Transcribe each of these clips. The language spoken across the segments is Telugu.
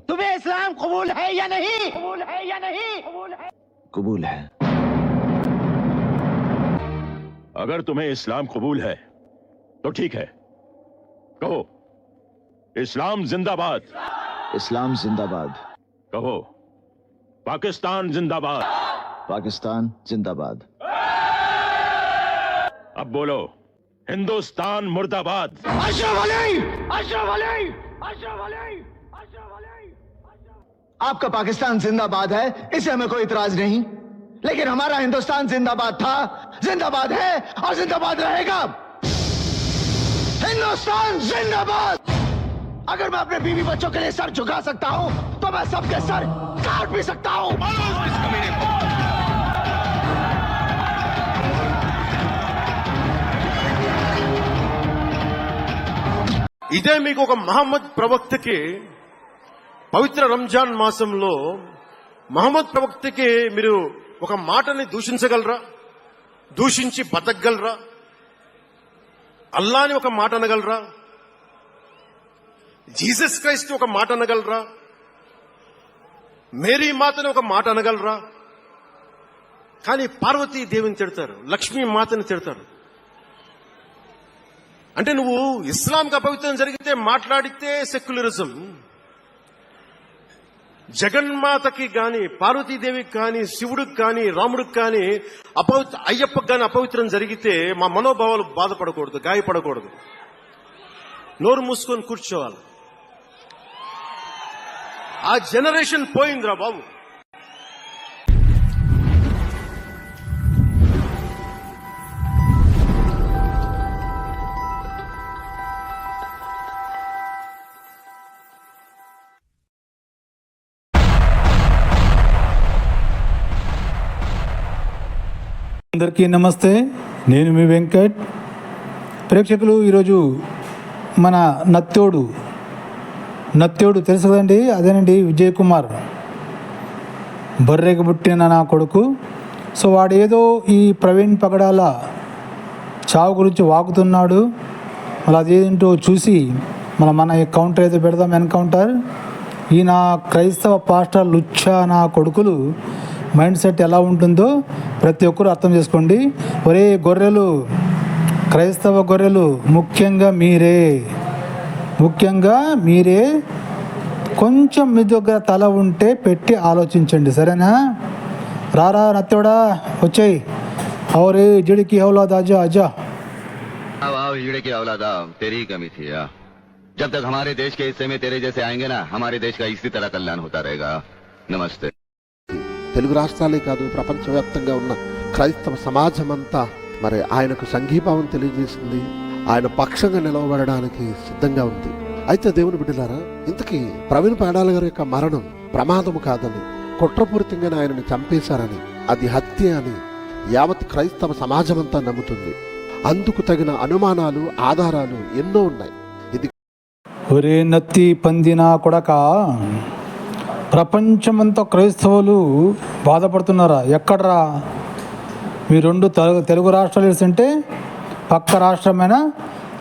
तुम्हें इस्लाम कबूल है या नहीं? कबूल है या नहीं? कबूल है? कबूल है। अगर तुम्हें इस्लाम कबूल है तो ठीक है, कहो इस्लाम जिंदाबाद। इस्लाम जिंदाबाद। कहो पाकिस्तान जिंदाबाद। पाकिस्तान जिंदाबाद। अब बोलो हिंदुस्तान मुर्दाबाद। अशरफ अली, अशरफ अली, अशरफ अली, अशरफ अली। आपका पाकिस्तान जिंदाबाद है, इसे हमें कोई इतराज नहीं, लेकिन हमारा हिंदुस्तान जिंदाबाद था, जिंदाबाद है और जिंदाबाद रहेगा। हिंदुस्तान जिंदाबाद। अगर मैं अपने बीवी बच्चों के लिए सर झुका सकता हूं तो मैं सबके सर काट भी सकता हूं। ఇదే మీకు ఒక మహమ్మద్ ప్రవక్తకి పవిత్ర రంజాన్ మాసంలో మహమ్మద్ ప్రవక్తకి మీరు ఒక మాటని దూషించగలరా? దూషించి బతకగలరా? అల్లాని ఒక మాట అనగలరా? జీసస్ క్రైస్ట్ ఒక మాట అనగలరా? మేరీ మాతని ఒక మాట అనగలరా? కానీ పార్వతీ దేవిని తిడతారు, లక్ష్మీ మాతని తిడతారు. అంటే నువ్వు ఇస్లాంకి అపవిత్రం జరిగితే మాట్లాడితే సెక్యులరిజం, జగన్మాతకి గాని పార్వతీదేవికి కానీ శివుడికి కానీ రాముడికి కానీ అయ్యప్పకి కానీ అపవిత్రం జరిగితే మా మనోభావాలు బాధపడకూడదు, గాయపడకూడదు, నోరు మూసుకొని కూర్చోవాలి. ఆ జనరేషన్ పోయిందిరా బాబు. అందరికీ నమస్తే, నేను మీ వెంకట్. ప్రేక్షకులు, ఈరోజు మన నత్తోడు తెలుసు కదండి, అదేనండి విజయ్ కుమార్, బర్రెకి పుట్టిన నా కొడుకు. సో వాడు ఏదో ఈ ప్రవీణ్ పగడాల చావు గురించి వాగుతున్నాడు. మళ్ళీ అదేంటో చూసి మన కౌంటర్ అయితే పెడదాం, ఎన్కౌంటర్. ఈయన క్రైస్తవ పాస్టర్ లుచ్చా నా కొడుకులు మైండ్ సెట్ ఎలా ఉంటుందో ప్రతి ఒక్కరు అర్థం చేసుకోండి. ఒరే గొర్రెలు, క్రైస్తవ గొర్రెలు, ముఖ్యంగా మీరే కొంచెం మీ దగ్గర తల ఉంటే పెట్టి ఆలోచించండి, సరేనా? రారా నత్తోడా, వచ్చాయి. ఔరే జిడికి औलाद आजा आजा। आओ हीड़े की औलादा, तेरी ही कमी थी। जब तक हमारे देश के हिस्से में तेरे जैसे आएंगे ना, हमारे देश का इसी तरह कल्याण होता रहेगा। नमस्ते। తెలుగు రాష్ట్రాలే కాదు, ప్రపంచవ్యాప్తంగా ఉన్న క్రైస్తవ సమాజం అంతా మరి ఆయనకు సంఘీభావం తెలియజేసింది, ఆయన పక్షంగా నిలవబడడానికి సిద్ధంగా ఉంది. అయితే దేవుని బిడ్డలారా, ఇంతకీ ప్రవీణ్ పగడాల గారి యొక్క మరణం ప్రమాదము కాదని, కుట్రపూరితంగానే ఆయనను చంపేశారని, అది హత్య అని యావత్ క్రైస్తవ సమాజం అంతా నమ్ముతుంది. అందుకు తగిన అనుమానాలు, ఆధారాలు ఎన్నో ఉన్నాయి. ఇది ఒరే నత్తి పందినా కొడక, ప్రపంచమంతా క్రైస్తవులు బాధపడుతున్నారా? ఎక్కడరా? మీ రెండు తెలుగు రాష్ట్రాలు వేస్తుంటే పక్క రాష్ట్రమైన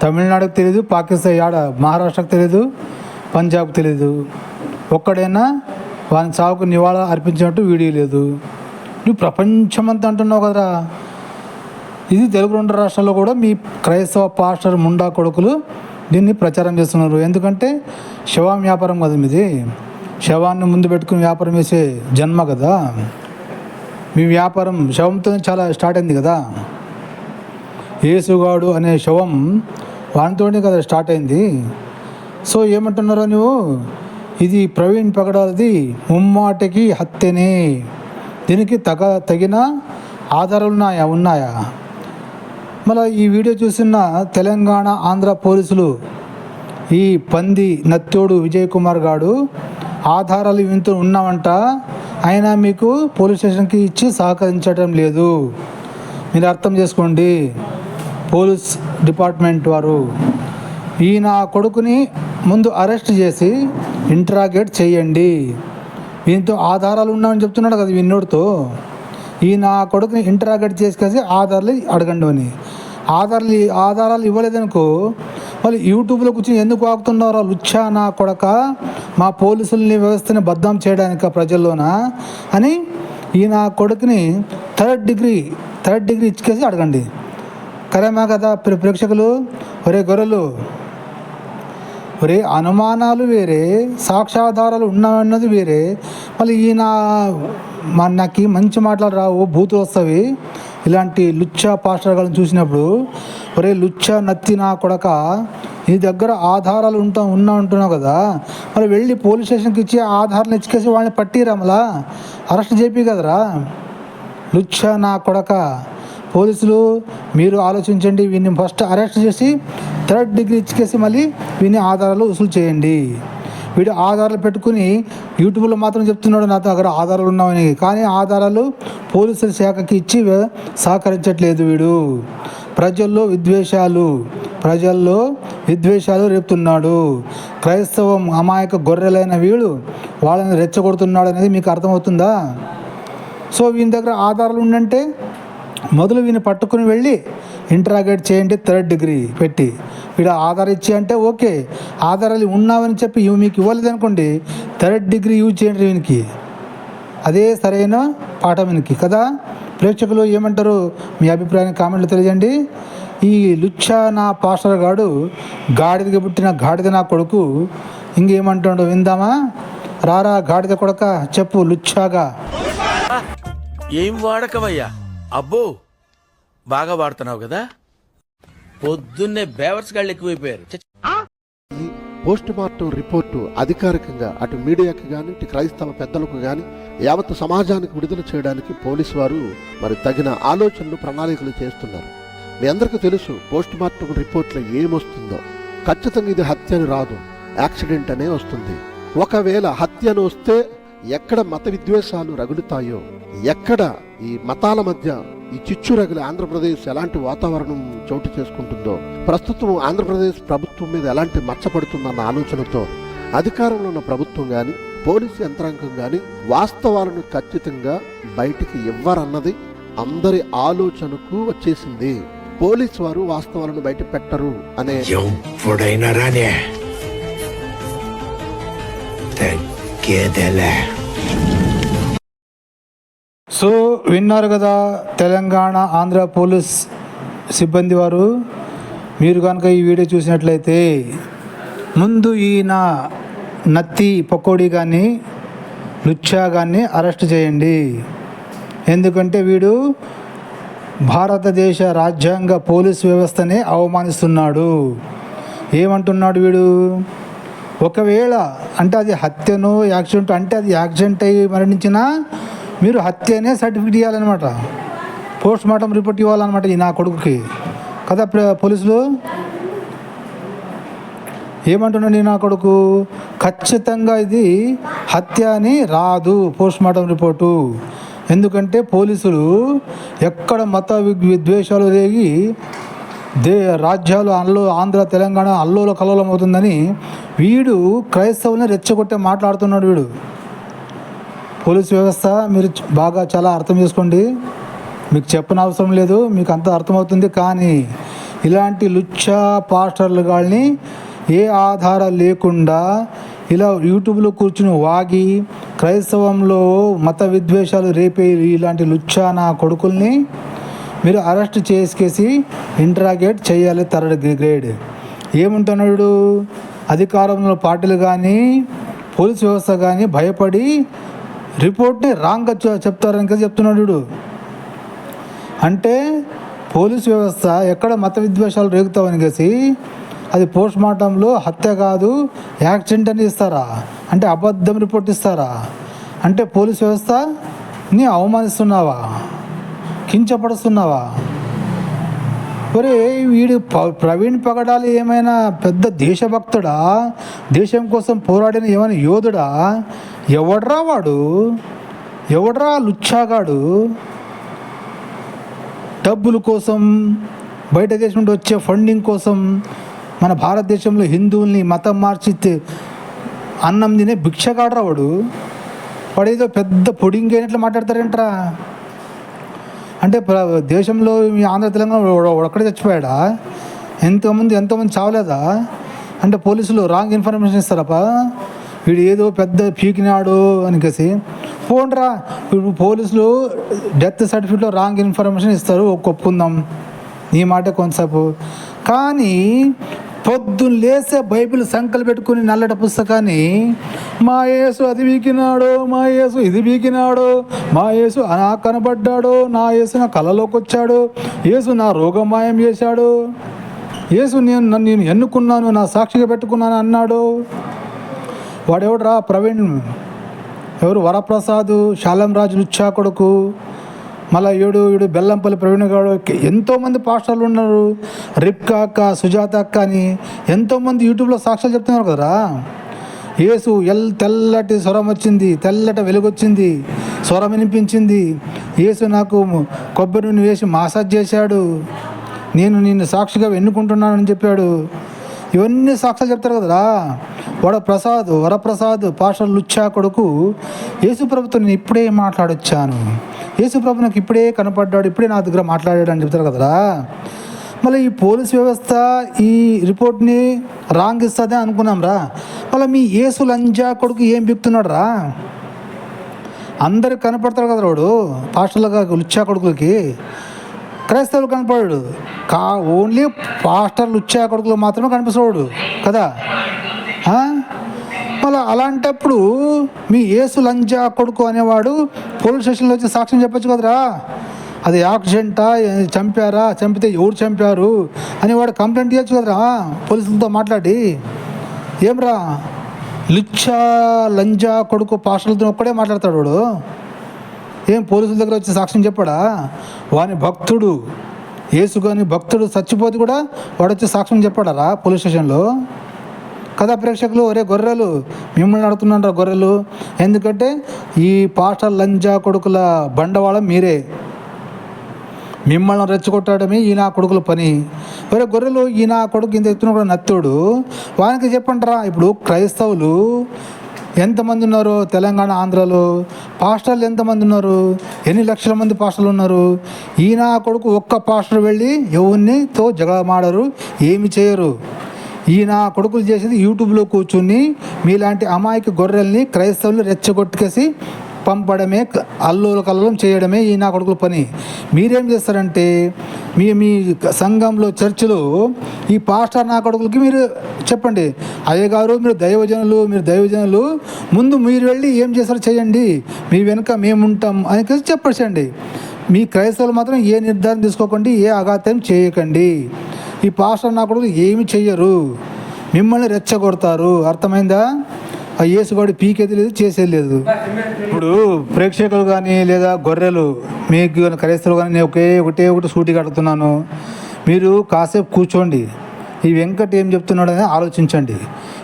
తమిళనాడుకు తెలియదు, పాకిస్తాన్ మహారాష్ట్రకు తెలియదు, పంజాబ్కి తెలియదు. ఒక్కడైనా వాని చావుకు నివాళ అర్పించినట్టు వీడియో లేదు. నువ్వు ప్రపంచమంతా అంటున్నావు కదరా. ఇది తెలుగు రెండు రాష్ట్రాల్లో కూడా మీ క్రైస్తవ పాస్టర్ ముండా కొడుకులు దీన్ని ప్రచారం చేస్తున్నారు. ఎందుకంటే శవం వ్యాపారం కదా మీది, శవాన్ని ముందు పెట్టుకుని వ్యాపారం చేసే జన్మ కదా మీ వ్యాపారం. శవంతో చాలా స్టార్ట్ అయింది కదా. యేసుగాడు అనే శవం వానితోనే కదా స్టార్ట్ అయింది. సో ఏమంటున్నారో నువ్వు, ఇది ప్రవీణ్ పగడాలది ముమ్మాటికి హత్యనే. దీనికి తగిన ఆధారాలు ఉన్నాయా? మళ్ళీ ఈ వీడియో చూసిన తెలంగాణ, ఆంధ్ర పోలీసులు ఈ పంది నత్తోడు విజయ్ కుమార్ గాడు ఆధారాలు ఇంత ఉన్నామంట, అయినా మీకు పోలీస్ స్టేషన్కి ఇచ్చి సహకరించడం లేదు. మీరు అర్థం చేసుకోండి. పోలీస్ డిపార్ట్మెంట్ వారు ఈయన కొడుకుని ముందు అరెస్ట్ చేసి ఇంట్రాగేట్ చేయండి. వీనితో ఆధారాలు ఉన్నామని చెప్తున్నాడు కదా విన్నోడితో. ఈ నా కొడుకుని ఇంటరాగేట్ చేసుకేసి ఆధారాలు అడగండి అని. ఆధారాలు ఇవ్వలేదనుకో వాళ్ళు యూట్యూబ్లో కూర్చొని ఎందుకు ఆగుతున్నారో లుచ్చా నా కొడక, మా పోలీసుల్ని వ్యవస్థని బద్నాం చేయడానిక ప్రజల్లోన అని ఈ నా కొడుకుని థర్డ్ డిగ్రీ ఇచ్చేసి అడగండి. కరేమా కదా ప్రేక్షకులు? ఒరే గొర్రెలు, ఒరే అనుమానాలు వేరే, సాక్ష్యాధారాలు ఉన్నాయన్నది వేరే. మళ్ళీ ఈయన నాకు మంచి మాటలు రావు, బూతులు వస్తాయి. ఇలాంటి లుచ్చా పాస్టర్లను చూసినప్పుడు ఒరే లుచ్చా నత్తి నా కొడక, నీ దగ్గర ఆధారాలు ఉంటున్నావు కదా, మరి వెళ్ళి పోలీస్ స్టేషన్కి ఇచ్చి ఆధారాలు ఇచ్చేసి వాళ్ళని పట్టిరా, మళ్ళా అరెస్ట్ చేపి కదరా. లుచ్చా నా కొడక, పోలీసులు మీరు ఆలోచించండి. వీడిని ఫస్ట్ అరెస్ట్ చేసి థర్డ్ డిగ్రీ ఇచ్చేసి మళ్ళీ వీడిని ఆధారాలు వసూలు చేయండి. వీడు ఆధారాలు పెట్టుకుని యూట్యూబ్లో మాత్రం చెప్తున్నాడు నా దగ్గర ఆధారాలు ఉన్నామని, కానీ ఆధారాలు పోలీసుల శాఖకి ఇచ్చి సహకరించట్లేదు. వీడు ప్రజల్లో విద్వేషాలు రేపుతున్నాడు. క్రైస్తవం అమాయక గొర్రెలైన వీడు వాళ్ళని రెచ్చగొడుతున్నాడు అనేది మీకు అర్థమవుతుందా? సో వీని దగ్గర ఆధారాలు ఉండంటే మొదలు వీని పట్టుకుని వెళ్ళి ఇంటరాగేట్ చేయండి థర్డ్ డిగ్రీ పెట్టి. వీడు ఆధార్ ఇచ్చి అంటే ఓకే, ఆధారాలు ఉన్నావని చెప్పి మీకు ఇవ్వలేదు అనుకోండి, థర్డ్ డిగ్రీ యూజ్ చేయండి వీనికి. అదే సరైన పాఠం వీనికి కదా. ప్రేక్షకులు ఏమంటారు? మీ అభిప్రాయాన్ని కామెంట్లు తెలియజేయండి. ఈ లుచ్చా నా పాస్టర్ గాడు, గాడిదకి పుట్టిన గాడిద నా కొడుకు ఇంకేమంటాడు విందామా? రారా గాడిద కొడక, చెప్పు లుచ్చాగా. ఏం వాడకవయ్యా? అబ్బో బాగా వాడుతున్నావు కదా. పొద్దున్నే బేవర్స్ గాళ్ళు ఎక్కువైపోయారు. ఈ పోస్ట్ మార్టం రిపోర్టు అధికారికంగా అటు మీడియాకి కానీ ఇటు క్రైస్తవ పెద్దలకు కానీ యావత్ సమాజానికి విడుదల చేయడానికి పోలీసు వారు మరి తగిన ఆలోచనలు ప్రణాళికలు చేస్తున్నారు. మీ అందరికీ తెలుసు పోస్ట్ మార్టం రిపోర్ట్లో ఏమొస్తుందో. ఖచ్చితంగా ఇది హత్య అని రాదు, యాక్సిడెంట్ అనే వస్తుంది. ఒకవేళ హత్య అని వస్తే ఎక్కడ మత విద్వేషాలు రగులుతాయో, ఎక్కడ ఈ మతాల మధ్య ఈ చిచ్చు రగిలి ఆంధ్రప్రదేశ్ ఎలాంటి వాతావరణం చోటు చేసుకుంటుందో, ప్రస్తుతం ఆంధ్రప్రదేశ్ ప్రభుత్వం మీద ఎలాంటి మచ్చపడుతుందన్న ఆలోచనతో అధికారంలో ఉన్న ప్రభుత్వం కానీ పోలీసు యంత్రాంగం కానీ వాస్తవాలను ఖచ్చితంగా బయటికి ఇవ్వరన్నది అందరి ఆలోచనకు వచ్చేసింది. పోలీసు వారు వాస్తవాలను బయట పెట్టరు అనే సో విన్నారు కదా తెలంగాణ ఆంధ్ర పోలీస్ సిబ్బంది వారు. మీరు కనుక ఈ వీడియో చూసినట్లయితే ముందు ఈయన నత్తి పకోడీ కానీ లుచ్చా కానీ అరెస్ట్ చేయండి. ఎందుకంటే వీడు భారతదేశ రాజ్యాంగ పోలీస్ వ్యవస్థనే అవమానిస్తున్నాడు. ఏమంటున్నాడు వీడు? ఒకవేళ అంటే అది హత్యను యాక్సిడెంట్ అంటే అది యాక్సిడెంట్ అయ్యి మరణించినా మీరు హత్య అనే సర్టిఫికేట్ ఇవ్వాలన్నమాట, పోస్ట్ మార్టం రిపోర్ట్ ఇవ్వాలన్నమాట ఈ నా కొడుకుకి కదా. పోలీసులు ఏమంటున్నాడు? ఈ నా కొడుకు ఖచ్చితంగా ఇది హత్య అని రాదు పోస్ట్ మార్టం రిపోర్టు. ఎందుకంటే పోలీసులు ఎక్కడ మత విద్వేషాలు రేగి రాజ్యాలు ఆంధ్ర తెలంగాణ అల్లోల కల్లోలం అవుతుందని వీడు క్రైస్తవుల్ని రెచ్చగొట్టే మాట్లాడుతున్నాడు వీడు. పోలీస్ వ్యవస్థ మీరు బాగా చాలా అర్థం చేసుకోండి. మీకు చెప్పని అవసరం లేదు, మీకు అంత అర్థమవుతుంది. కానీ ఇలాంటి లుచ్చా పాస్టర్లు గాళ్ళని ఏ ఆధారం లేకుండా ఇలా యూట్యూబ్లో కూర్చుని వాగి క్రైస్తవంలో మత విద్వేషాలు రేపే ఇలాంటి లుచ్చా నా కొడుకుల్ని మీరు అరెస్ట్ చేసేసి ఇంటరాగేట్ చేయాలి థర్డ్ గ్రేడ్. ఏముంటున్నాడు? అధికారంలో పార్టీలు కానీ పోలీస్ వ్యవస్థ కానీ భయపడి రిపోర్ట్ని రాంగ్గా చెప్తారని కదా చెప్తున్నాడు. అంటే పోలీస్ వ్యవస్థ ఎక్కడ మత విద్వేషాలు రేగుతావని కేసి అది పోస్ట్ మార్టంలో హత్య కాదు యాక్సిడెంట్ అని ఇస్తారా? అంటే అబద్ధం రిపోర్ట్ ఇస్తారా? అంటే పోలీస్ వ్యవస్థని అవమానిస్తున్నావా, కించపడుస్తున్నావా? ఒరే వీడు ప్రవీణ్ పగడాలి ఏమైనా పెద్ద దేశభక్తుడా? దేశం కోసం పోరాడిన ఏమైనా యోధుడా? ఎవడ్రా వాడు? ఎవడ్రా లుచ్చాగాడు? డబ్బుల కోసం, బయట దేశం నుండి వచ్చే ఫండింగ్ కోసం మన భారతదేశంలో హిందువుల్ని మతం మార్చి అన్నం తినే భిక్షగాడ్రా వాడు. వాడు ఏదో పెద్ద పొడింగ్ అయినట్లు మాట్లాడతారేంట్రా? అంటే దేశంలో మీ ఆంధ్ర తెలంగాణ ఒక్కడే చచ్చిపోయాడా? ఎంతోమంది చావలేదా? అంటే పోలీసులు రాంగ్ ఇన్ఫర్మేషన్ ఇస్తారప్ప, వీడు ఏదో పెద్ద పీకినాడు అనికేసి. పోండ్రా, ఇప్పుడు పోలీసులు డెత్ సర్టిఫికేట్లో రాంగ్ ఇన్ఫర్మేషన్ ఇస్తారు, ఒప్పుకుందాం, నీ మాట కొంతసేపు. కానీ పొద్దున్న లేసే బైబిల్ సంకలు పెట్టుకుని నల్లట పుస్తకాన్ని మా యేసు అది బీకినాడు, మా యేసు ఇది బీకినాడు, మా యేసు నా కనబడ్డాడు, నా యేసు నా కళలోకి వచ్చాడు, యేసు నా రోగం మాయం చేశాడు, యేసు నేను ఎన్నుకున్నాను, నా సాక్షిగా పెట్టుకున్నాను అన్నాడు. వాడెవడరా? ప్రవీణ్ ఎవరు? వరప్రసాద్, శాలం రాజు లుచ్చా కొడుకు, మళ్ళీ ఏడు బెల్లంపల్లి ప్రవీణ్ గారు, ఎంతోమంది పాస్టర్లు ఉన్నారు, రిప్కా అక్క, సుజాత అక్క అని ఎంతోమంది యూట్యూబ్లో సాక్ష్యాలు చెప్తున్నారు కదరా. యేసు తెల్లటి స్వరం వచ్చింది, తెల్లటి వెలుగు వచ్చింది, స్వరం వినిపించింది, యేసు నాకు కొబ్బరి నూనె వేసి మసాజ్ చేశాడు, నేను నిన్ను సాక్షిగా ఎన్నుకుంటున్నానని చెప్పాడు. ఇవన్నీ సాక్ష్యాలు చెప్తారు కదరా. వరప్రసాద్ పాస్టర్ లుచ్చా కొడుకు యేసు ప్రభుతో నేను ఇప్పుడే మాట్లాడొచ్చాను, యేసు ప్రభు నాకు ఇప్పుడే కనపడ్డాడు, ఇప్పుడే నా దగ్గర మాట్లాడాడు అని చెప్తారు కదరా. మళ్ళీ ఈ పోలీస్ వ్యవస్థ ఈ రిపోర్ట్ని రాంగ్ ఇస్తుందే అనుకున్నాం రా. మళ్ళీ మీ యేసు లంజా కొడుకు ఏం బిక్తున్నాడు రా? అందరికి కనపడతాడు కదా వాడు, పాస్టర్లుగా లుచ్చా కొడుకులకి. క్రైస్తవులు కనపడాడు, ఓన్లీ పాస్టర్ లుచ్చా కొడుకులు మాత్రమే కనిపిస్తాడు కదా. మళ్ళీ అలాంటప్పుడు మీ యేసు లంజా కొడుకు అనేవాడు పోలీస్ స్టేషన్లో వచ్చి సాక్ష్యం చెప్పచ్చు కదరా. అది యాక్సిడెంటా, చంపారా, చంపితే ఎవరు చంపారు అని వాడు కంప్లైంట్ ఇవ్వచ్చు కదరా పోలీసులతో మాట్లాడి. ఏమ్రా లుచ్చా లంజా కొడుకు పాస్టర్లతో ఒక్కడే మాట్లాడతాడు వాడు? ఏం పోలీసుల దగ్గర వచ్చి సాక్ష్యం చెప్పాడా? వాని భక్తుడు యేసు కానీ భక్తుడు చచ్చిపోతే కూడా వాడు వచ్చి సాక్ష్యం చెప్పాడరా పోలీస్ స్టేషన్లో? కదా ప్రేక్షకులు, ఒరే గొర్రెలు మిమ్మల్ని అడుగుతున్నారా గొర్రెలు, ఎందుకంటే ఈ పాస్టర్ లంజా కొడుకుల బండవాళం మీరే, మిమ్మల్ని రెచ్చగొట్టడమే ఈ నా కొడుకుల పని. ఒరే గొర్రెలు, ఈ నా కొడుకు ఇంత ఎత్తున కూడా నత్తుడు, వానికి చెప్పండి రా. ఇప్పుడు క్రైస్తవులు ఎంతమంది ఉన్నారు తెలంగాణ ఆంధ్రాలో? పాస్టర్లు ఎంతమంది ఉన్నారు? ఎన్ని లక్షల మంది పాస్టర్లు ఉన్నారు? ఈయన కొడుకు ఒక్క పాస్టర్ వెళ్ళి ఎవరినితో జగడమాడరు, ఏమి చేయరు. ఈయన కొడుకులు చేసేది యూట్యూబ్లో కూర్చుని మీలాంటి అమాయక గొర్రెల్ని క్రైస్తవులు రెచ్చగొట్టుకేసి పంపడమే, అల్లోల కల్లోలం చేయడమే ఈ నా కొడుకుల పని. మీరేం చేస్తారంటే మీ సంఘంలో చర్చిలో ఈ పాస్టర్ నా కొడుకులకి మీరు చెప్పండి, అయ్యగారు మీరు దైవజనులు ముందు మీరు వెళ్ళి ఏం చేస్తారో చేయండి, మీ వెనుక మేముంటాం అని చెప్పండి. మీ క్రైస్తవులు మాత్రం ఏ నిర్ధారణ తీసుకోకండి, ఏ అఘాతం చేయకండి. ఈ పాస్టర్ నా కొడుకులు ఏమి చెయ్యరు, మిమ్మల్ని రెచ్చగొడతారు. అర్థమైందా? ఆ యేసుగాడు పీకేది లేదు, చేసేది లేదు. ఇప్పుడు ప్రేక్షకులు కానీ లేదా గొర్రెలు మీకు క్రైస్తవులు కానీ నేను ఒకటి సూటిగా అడుగుతున్నాను, మీరు కాసేపు కూర్చోండి, ఈ వెంకట్ ఏం చెప్తున్నాడు అని ఆలోచించండి.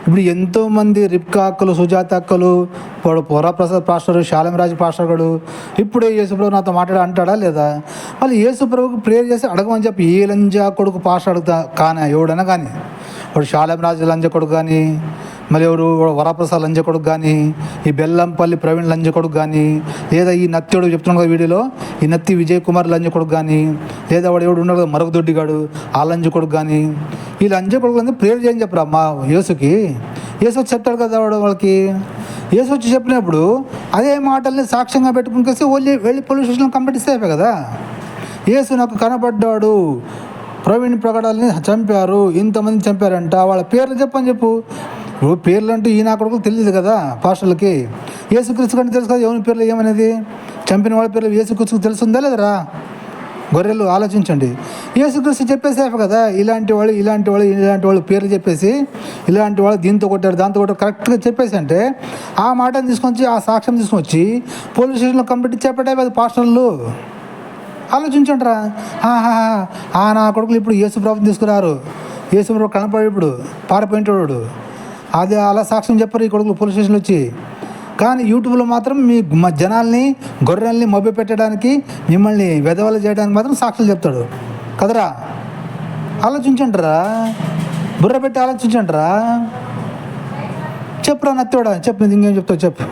ఇప్పుడు ఎంతోమంది రిప్కా అక్కలు, సుజాత అక్కలు, వరప్రసాద్ పాస్టర్, శాలంరాజు పాస్టర్ గడు ఇప్పుడే యేసుప్రభు నాతో అంటాడా లేదా? వాళ్ళు యేసుప్రభుకి ప్రేయర్ చేసి అడగమని చెప్పి ఏ లంజా కొడుకు పాస్టర్ అడుగుతా కానీ ఎవడైనా కానీ, వాడు శాలంరాజు లంజ కొడుకు కానీ, మరి ఎవరు వరప్రసాద్ లంజ కొడుకు కానీ, ఈ బెల్లంపల్లి ప్రవీణ్ లంజ కొడుకు కానీ, లేదా ఈ నత్తుడు చెప్తున్నాడు కదా వీడియోలో, ఈ నత్తి విజయ్ కుమార్ లంజ కొడుకు కానీ, లేదా వాడు ఎవడు ఉన్నాడు కదా మరొకదొడ్డిగాడు ఆ లంజ కొడుకు కానీ, ఈ లంజ కొడుకు అంటే ప్రేయర్ చేయని చెప్పరా మా యేసుకి? యేసు వచ్చి చెప్తాడు కదా వాళ్ళకి. యేసు వచ్చి చెప్పినప్పుడు అదే మాటల్ని సాక్ష్యంగా పెట్టుకుని వెళ్ళి పోలీస్ స్టేషన్లో కంప్లైంట్ ఇస్తే అయిపోయి కదా. యేసు నాకు కనబడ్డాడు, ప్రవీణ్ ప్రకటాలని చంపారు, ఇంతమంది చంపారంట, వాళ్ళ పేర్లు చెప్పు. ఇప్పుడు పేర్లు అంటూ ఈ నా కొడుకులు తెలియదు కదా పాస్టర్లకి. యేసుక్రీస్తు కంటే తెలుసు కదా ఎవరి పేర్లు ఏమనేది, చంపిన వాళ్ళ పేర్లు యేసుక్రీస్తుకు తెలుసుందా లేదరా? గొర్రెలు ఆలోచించండి. యేసుక్రీస్తు చెప్పేసేఫ్ కదా, ఇలాంటి వాళ్ళు పేర్లు చెప్పేసి, ఇలాంటి వాళ్ళు దీంతో కొట్టారు దాంతో కొట్టారు కరెక్ట్గా చెప్పేసి అంటే ఆ మాటను తీసుకొచ్చి ఆ సాక్ష్యం తీసుకొచ్చి పోలీస్ స్టేషన్లో కంప్లైంట్ చెప్పటే అది పాస్టర్లు. ఆలోచించండిరా. నా కొడుకులు ఇప్పుడు యేసుప్రభుని తీసుకురారు, యేసుప్రభు కనపడి ఇప్పుడు పారిపోయింటాడు, అది అలా సాక్ష్యం చెప్పరు ఈ కొడుకులు పోలీస్ స్టేషన్లో వచ్చి. కానీ యూట్యూబ్లో మాత్రం మీ జనాల్ని గొర్రెల్ని మభ్య పెట్టడానికి, మిమ్మల్ని వెధవలు చేయడానికి మాత్రం సాక్ష్యాలు చెప్తాడు కదరా. ఆలోచించండిరా, బుర్ర పెట్టి ఆలోచించండిరా. చెప్పురా నత్తోడా, చెప్పు, ఇంకేం చెప్తావు చెప్పు.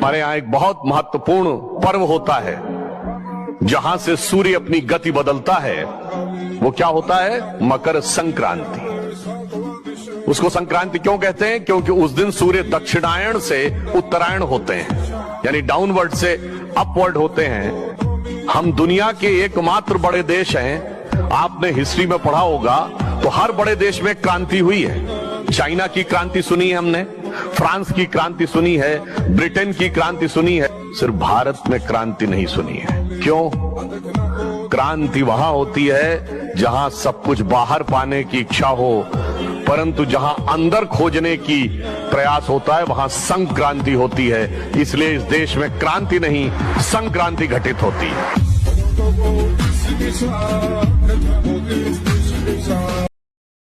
हमारे यहाँ एक बहुत महत्वपूर्ण पर्व होता है जहां से सूर्य अपनी गति बदलता है। वो क्या होता है? मकर संक्रांति। उसको संक्रांति क्यों कहते हैं? क्योंकि उस दिन सूर्य दक्षिणायण से उत्तरायण होते हैं, यानी डाउनवर्ड से अपवर्ड होते हैं। हम दुनिया के एकमात्र बड़े देश हैं। आपने हिस्ट्री में पढ़ा होगा तो हर बड़े देश में क्रांति हुई है। चाइना की क्रांति सुनी है हमने, फ्रांस की क्रांति सुनी है, ब्रिटेन की क्रांति सुनी है, सिर्फ भारत में क्रांति नहीं सुनी है। क्यों? क्रांति वहां होती है जहां सब कुछ बाहर पाने की इच्छा हो, परंतु जहां अंदर खोजने की प्रयास होता है वहां संक्रांति होती है। इसलिए इस देश में क्रांति नहीं, संक्रांति घटित होती है।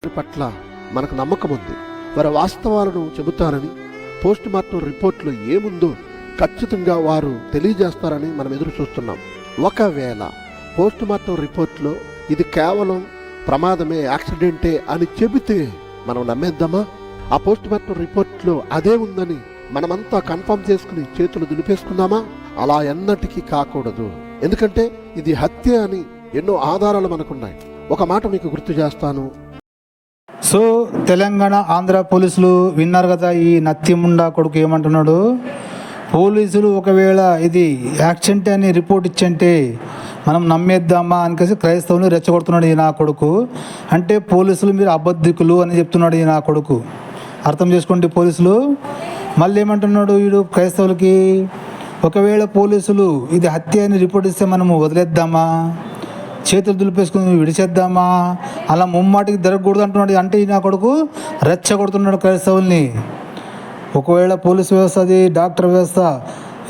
పట్ల మనకు నమ్మకం ఉంది. వారి వాస్తవాలను చెబుతారని, పోస్ట్ మార్టం రిపోర్ట్లో ఏముందో ఖచ్చితంగా వారు తెలియజేస్తారని మనం ఎదురు చూస్తున్నాం. ఒకవేళ పోస్ట్ మార్టం రిపోర్ట్లో ఇది కేవలం ప్రమాదమే, యాక్సిడెంటే అని చెబితే మనం నమ్మేద్దామా? ఆ పోస్ట్ మార్టం రిపోర్ట్లో అదే ఉందని మనమంతా కన్ఫర్మ్ చేసుకుని చేతులు దులిపేసుకుందామా? అలా ఎన్నటికీ కాకూడదు. ఎందుకంటే ఇది హత్య అని ఎన్నో ఆధారాలు మనకున్నాయి. ఒక మాట మీకు గుర్తు చేస్తాను. సో తెలంగాణ ఆంధ్ర పోలీసులు విన్నారు కదా, ఈ నత్తిముండా కొడుకు ఏమంటున్నాడు. పోలీసులు ఒకవేళ ఇది యాక్సిడెంట్ అని రిపోర్ట్ ఇచ్చంటే మనం నమ్మేద్దామా అనికేసి క్రైస్తవులు రెచ్చగొడుతున్నాడు ఈ నా కొడుకు. అంటే పోలీసులు మీరు అబద్ధికులు అని చెప్తున్నాడు ఈ నా కొడుకు. అర్థం చేసుకోండి పోలీసులు. మళ్ళీ ఏమంటున్నాడు వీడు క్రైస్తవులకి, ఒకవేళ పోలీసులు ఇది హత్య అని రిపోర్ట్ ఇస్తే మనము వదిలేద్దామా, చేతులు దులిపేసుకుని విడిచేద్దామా, అలా ముమ్మాటికి జరగకూడదు అంటున్నాడు. అంటే ఈ నా కొడుకు రెచ్చగొడుతున్నాడు క్రైస్తవుల్ని. ఒకవేళ పోలీసు వ్యవస్థ, అది డాక్టర్ వ్యవస్థ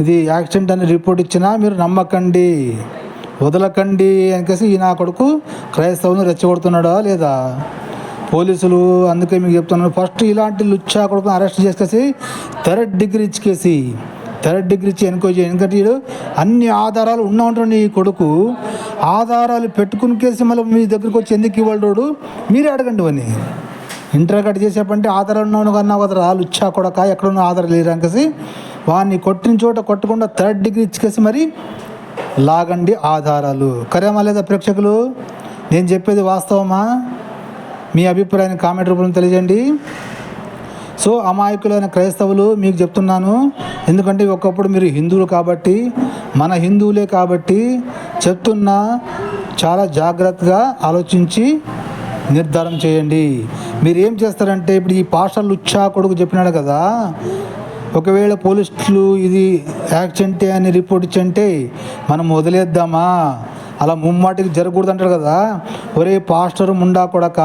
ఇది యాక్సిడెంట్ అని రిపోర్ట్ ఇచ్చినా మీరు నమ్మకండి, వదలకండి అనికేసి ఈ నా కొడుకు క్రైస్తవులను రెచ్చగొడుతున్నాడా లేదా పోలీసులు. అందుకే మీకు చెప్తున్నాను, ఫస్ట్ ఇలాంటి లుచ్చా కొడుకుని అరెస్ట్ చేసేసి థర్డ్ డిగ్రీ ఇచ్చి ఎన్క్వైరీ చేయండి. ఎందుకంటే వీడు అన్ని ఆధారాలు ఉన్నా ఉంటుంది ఈ కొడుకు. ఆధారాలు పెట్టుకుని కేసి మళ్ళీ మీ దగ్గరికి వచ్చి ఎందుకు ఇవ్వడు మీరే అడగండి. అని ఇంటర్ కట్ చేసేపంటే ఆధారాలు ఉన్నాను కన్నా కదరా లుచ్చా కొడక, ఎక్కడున్న ఆధారాలు లేరు అనేసి వాడిని కొట్టిన చోట కొట్టకుండా థర్డ్ డిగ్రీ ఇచ్చేసి మరి లాగండి ఆధారాలు. కరేమా లేదా ప్రేక్షకులు? నేను చెప్పేది వాస్తవమా? మీ అభిప్రాయాన్ని కామెంట్ రూపంలో తెలియజేయండి. సో అమాయకులైన క్రైస్తవులు మీకు చెప్తున్నాను, ఎందుకంటే ఒకప్పుడు మీరు హిందువులు కాబట్టి, మన హిందువులే కాబట్టి చెప్తున్నా, చాలా జాగ్రత్తగా ఆలోచించి నిర్ధారణ చేయండి. మీరు ఏం చేస్తారంటే, ఇప్పుడు ఈ పాస్టర్ లుచ్చా కొడుకు చెప్పినాడు కదా, ఒకవేళ పోలీసులు ఇది యాక్సిడెంటే అని రిపోర్ట్ ఇచ్చంటే మనం వదిలేద్దామా, అలా ముమ్మాటికి జరగకూడదు అంటారు కదా. ఒరే పాస్టర్ ముండా కొడక,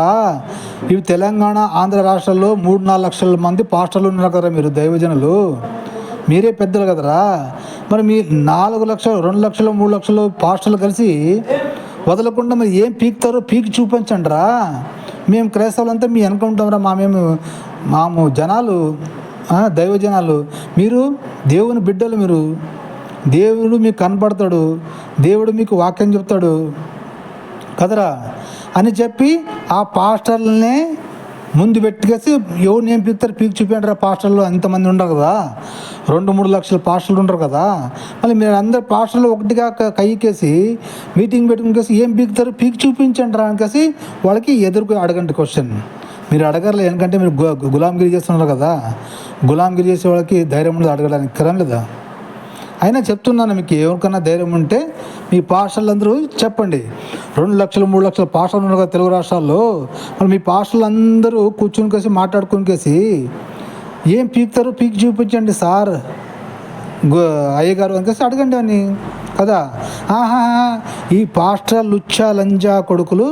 ఇవి తెలంగాణ ఆంధ్ర రాష్ట్రాల్లో 3-4 లక్షల మంది పాస్టర్లు ఉన్నారు కదా, మీరు దైవజనులు, మీరే పెద్దలు కదరా. మరి మీ 4 లక్షలు 2 లక్షలు 3 లక్షలు పాస్టర్లు కలిసి వదలకుండా మరి ఏం పీకుతారో పీకి చూపించండి రా. మేము క్రైస్తవులంతా మీ వెనక ఉంటాంరా. మాము జనాలు దైవజనాలు, మీరు దేవుని బిడ్డలు, మీరు దేవుడు మీకు కనపడతాడు, దేవుడు మీకు వాక్యం చెప్తాడు కదరా అని చెప్పి ఆ పాస్టర్లనే ముందు పెట్టుకేసి ఎవరు నేను పీకుతారు పీకి చూపించరా. పాస్టర్లు అంతమంది ఉండరు కదా, 2-3 లక్షల పాస్టర్లు ఉండరు కదా. మళ్ళీ మీరు అందరు పాస్టర్లు ఒకటిగా కైకేసి మీటింగ్ పెట్టుకునేసి ఏం పీకుతారు పీకి చూపించండి రా అనేసి వాళ్ళకి ఎదురుకు అడగండి క్వశ్చన్. మీరు అడగరలే, ఎందుకంటే మీరు గులాంగిరి చేస్తున్నారు కదా. గులాంగిరి చేసే వాళ్ళకి ధైర్యం ఉండదు అడగడానికి, కరం లేదా? అయినా చెప్తున్నాను, మీకు ఎవరికైనా ధైర్యం ఉంటే మీ పాస్టర్లు అందరూ చెప్పండి. 2 లక్షలు 3 లక్షల పాస్టర్లు ఉన్నారు కదా తెలుగు రాష్ట్రాల్లో. మరి మీ పాస్టర్లు అందరూ కూర్చుని కేసి మాట్లాడుకుని కేసి ఏం పీకుతారు పీకి చూపించండి సార్ అయ్యగారు అనేసి అడగండి అని కదా. ఈ పాస్టర్ లుచ్చా లంజా కొడుకులు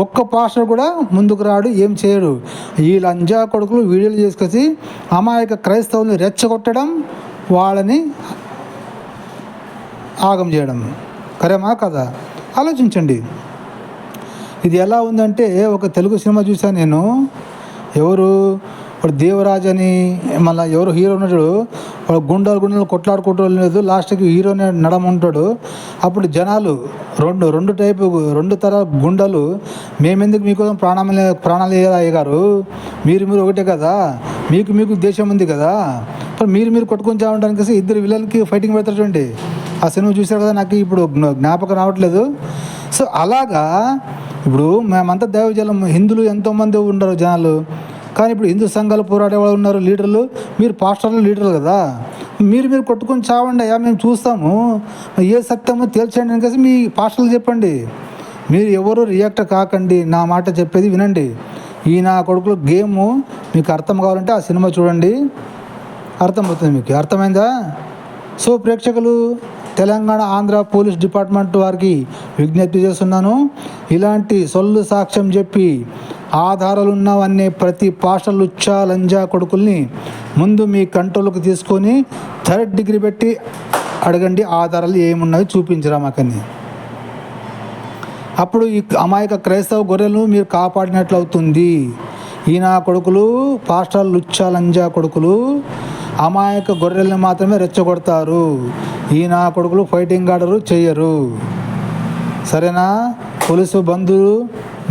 ఒక్క పాస్టర్ కూడా ముందుకు రాడు, ఏం చేయడు. ఈ లంజా కొడుకులు వీడియోలు చేసుకొచ్చి అమాయక క్రైస్తవుల్ని రెచ్చగొట్టడం, వాళ్ళని ఆగం చేయడం కరేమా కదా? ఆలోచించండి. ఇది ఎలా ఉందంటే, ఒక తెలుగు సినిమా చూసాను నేను, ఎవరు వాడు దేవరాజ్ అని, మళ్ళీ ఎవరు హీరో ఉన్నాడు, వాడు గుండాలు కొట్లాడుకుంటూ లేదు, లాస్ట్కి హీరోనే నడమంటాడు. అప్పుడు జనాలు రెండు తరాల గుండాలు, మేమెందుకు మీకోసం ప్రాణాలు అయ్యారు, మీరు ఒకటే కదా, మీకు దేశం ఉంది కదా, మరి మీరు కొట్టుకొని చావడానికి ఇద్దరు విలన్కి ఫైటింగ్ పెడతారండి. ఆ సినిమా చూశారు కదా, నాకు ఇప్పుడు జ్ఞాపకం రావట్లేదు. సో అలాగా ఇప్పుడు మేమంతా దైవజనం, హిందువులు ఎంతోమంది ఉండరు జనాలు, కానీ ఇప్పుడు హిందూ సంఘాలు పోరాడే వాళ్ళు ఉన్నారు, లీడర్లు. మీరు పాస్టర్లు లీడర్లు కదా, మీరు కొట్టుకొని చావండి అయ్యా, మేము చూస్తాము, ఏ సత్యమో తేల్చండి అనేసి మీ పాస్టర్లు చెప్పండి. మీరు ఎవరు రియాక్ట్ కాకండి, నా మాట చెప్పేది వినండి. ఈ నా కొడుకులు గేము మీకు అర్థం కావాలంటే ఆ సినిమా చూడండి, అర్థమవుతుంది మీకు. అర్థమైందా? సో ప్రేక్షకులు, తెలంగాణ ఆంధ్ర పోలీస్ డిపార్ట్మెంట్ వారికి విజ్ఞప్తి చేస్తున్నాను, ఇలాంటి సొల్లు సాక్ష్యం చెప్పి ఆధారాలున్నావనే ప్రతి పాస్టర్ లుచ్చా లంజా కొడుకుల్ని ముందు మీ కంట్రోల్కి తీసుకొని 3rd డిగ్రీ పెట్టి అడగండి, ఆధారాలు ఏమున్నాయో చూపించరా మాకని. అప్పుడు ఈ అమాయక క్రైస్తవ గొర్రెలను మీరు కాపాడినట్లు అవుతుంది. ఈయన కొడుకులు పాస్టర్ లుచ్చా లంజా కొడుకులు అమాయక గొర్రెలను మాత్రమే రెచ్చగొడతారు. ఈయన కొడుకులు ఫైటింగ్ ఆర్డరు చేయరు. సరేనా? పోలీసు బంధువులు,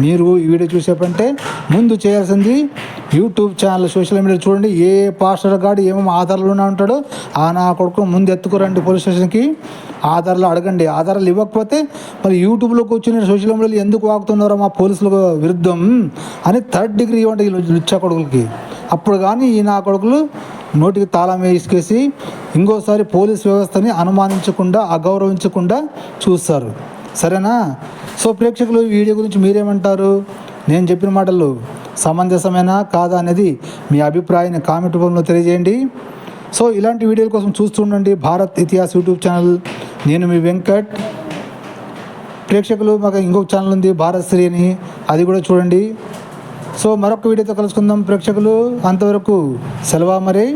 మీరు ఈ వీడియో చూసేటంటే ముందు చేయాల్సింది యూట్యూబ్ ఛానల్, సోషల్ మీడియా చూడండి, ఏ పాస్టర్ గాడు ఏమేమి ఆధారాలు ఉంటాడో ఆ నా కొడుకు ముందు ఎత్తుకురండి పోలీస్ స్టేషన్కి, ఆధారాలు అడగండి. ఆధారాలు ఇవ్వకపోతే మరి యూట్యూబ్లో కూర్చుని సోషల్ మీడియాలో ఎందుకు వాగుతున్నారో మా పోలీసులకు విరుద్ధం అని 3rd డిగ్రీ ఇవ్వండి ఈ లుచ్చా కొడుకులకి. అప్పుడు కానీ ఈ నా కొడుకులు నోటికి తాళం వేసుకేసి ఇంకోసారి పోలీస్ వ్యవస్థని అనుమానించకుండా, అగౌరవించకుండా చూస్తారు. సరేనా? సో ప్రేక్షకులు, ఈ వీడియో గురించి మీరేమంటారు? నేను చెప్పిన మాటలు సమంజసమేనా కాదా అనేది మీ అభిప్రాయాన్ని కామెంట్ రూపంలో తెలియజేయండి. సో ఇలాంటి వీడియోల కోసం చూస్తుండండి భారత్ ఇతిహాస్ యూట్యూబ్ ఛానల్. నేను మీ వెంకట్. ప్రేక్షకులు, మాకు ఇంకొక ఛానల్ ఉంది భారత్ శ్రీ అని, అది కూడా చూడండి. సో మరొక వీడియోతో కలుసుకుందాం ప్రేక్షకులు. అంతవరకు సెలవు మరి.